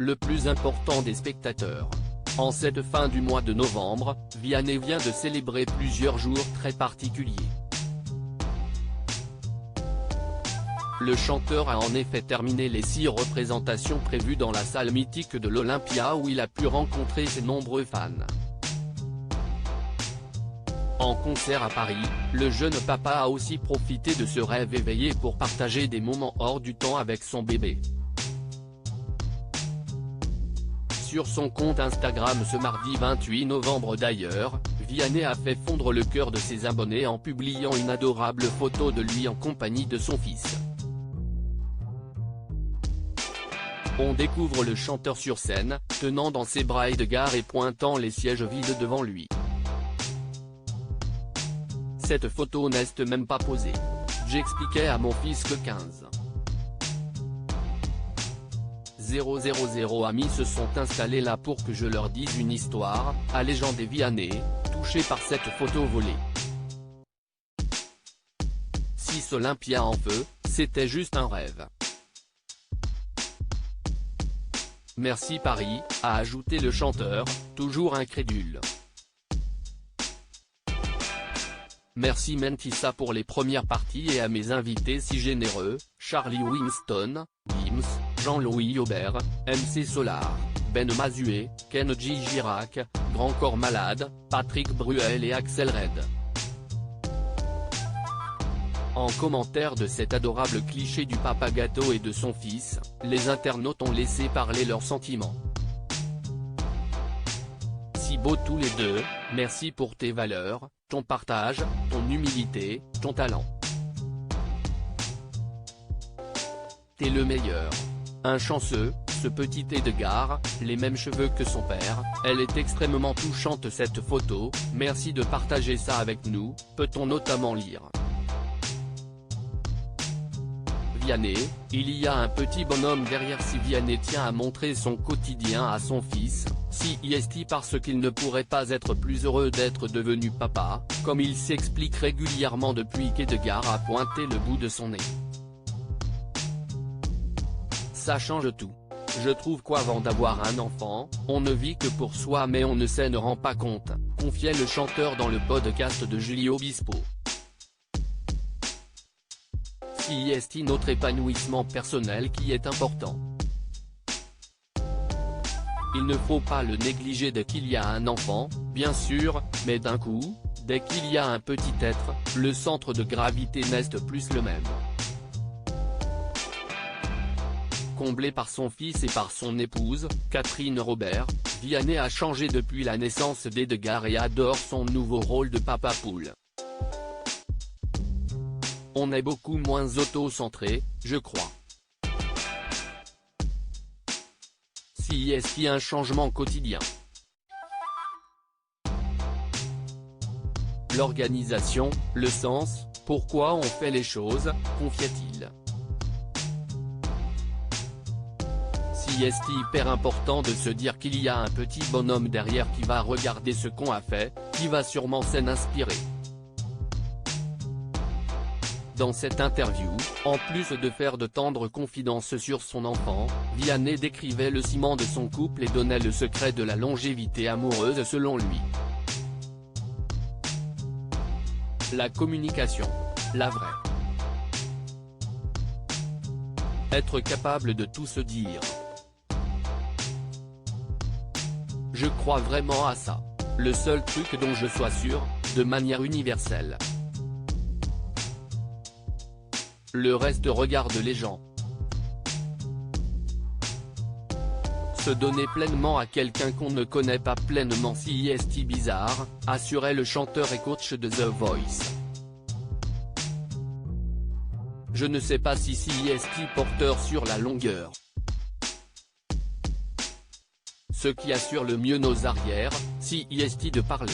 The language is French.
le plus important des spectateurs. En cette fin du mois de novembre, Vianney vient de célébrer plusieurs jours très particuliers. Le chanteur a en effet terminé les 6 représentations prévues dans la salle mythique de l'Olympia où il a pu rencontrer ses nombreux fans. En concert à Paris, le jeune papa a aussi profité de ce rêve éveillé pour partager des moments hors du temps avec son bébé. Sur son compte Instagram ce mardi 28 novembre d'ailleurs, Vianney a fait fondre le cœur de ses abonnés en publiant une adorable photo de lui en compagnie de son fils. On découvre le chanteur sur scène, tenant dans ses bras Edgar et pointant les sièges vides devant lui. Cette photo n'est même pas posée. J'expliquais à mon fils que 15 000 amis se sont installés là pour que je leur dise une histoire, a légendé Vianney, touché par cette photo volée. Si Olympia en feu, c'était juste un rêve. Merci Paris, a ajouté le chanteur, toujours incrédule. Merci Mentissa pour les premières parties et à mes invités si généreux, Charlie Winston, Gims, Jean-Louis Aubert, MC Solar, Ben Mazué, Kenji Girac, Grand Corps Malade, Patrick Bruel et Axel Red. En commentaire de cet adorable cliché du papa gâteau et de son fils, les internautes ont laissé parler leurs sentiments. Si beaux tous les deux, merci pour tes valeurs, ton partage, ton humilité, ton talent. T'es le meilleur. Un chanceux, ce petit Edgar, les mêmes cheveux que son père, elle est extrêmement touchante cette photo, merci de partager ça avec nous, peut-on notamment lire. Vianney, il y a un petit bonhomme derrière. Si Vianney tient à montrer son quotidien à son fils, si est parce qu'il ne pourrait pas être plus heureux d'être devenu papa, comme il s'explique régulièrement depuis qu'Edgar a pointé le bout de son nez. Ça change tout. Je trouve qu'avant d'avoir un enfant, on ne vit que pour soi mais on ne se rend pas compte, confiait le chanteur dans le podcast de Julie Obispo. Si notre épanouissement personnel qui est important. Il ne faut pas le négliger dès qu'il y a un enfant, bien sûr, mais d'un coup, dès qu'il y a un petit être, le centre de gravité n'est plus le même. Comblé par son fils et par son épouse, Catherine Robert, Vianney a changé depuis la naissance d'Edgar et adore son nouveau rôle de papa poule. On est beaucoup moins auto-centré, je crois. Si un changement quotidien. L'organisation, le sens, pourquoi on fait les choses, confia-t-il. Si hyper important de se dire qu'il y a un petit bonhomme derrière qui va regarder ce qu'on a fait, qui va sûrement s'en inspirer. Dans cette interview, en plus de faire de tendres confidences sur son enfant, Vianney décrivait le ciment de son couple et donnait le secret de la longévité amoureuse selon lui. La communication. La vraie. Être capable de tout se dire. Je crois vraiment à ça. Le seul truc dont je sois sûr, de manière universelle. Le reste regarde les gens. Se donner pleinement à quelqu'un qu'on ne connaît pas pleinement si bizarre, assurait le chanteur et coach de The Voice. Je ne sais pas si porteur sur la longueur. Ce qui assure le mieux nos arrières, si de parler.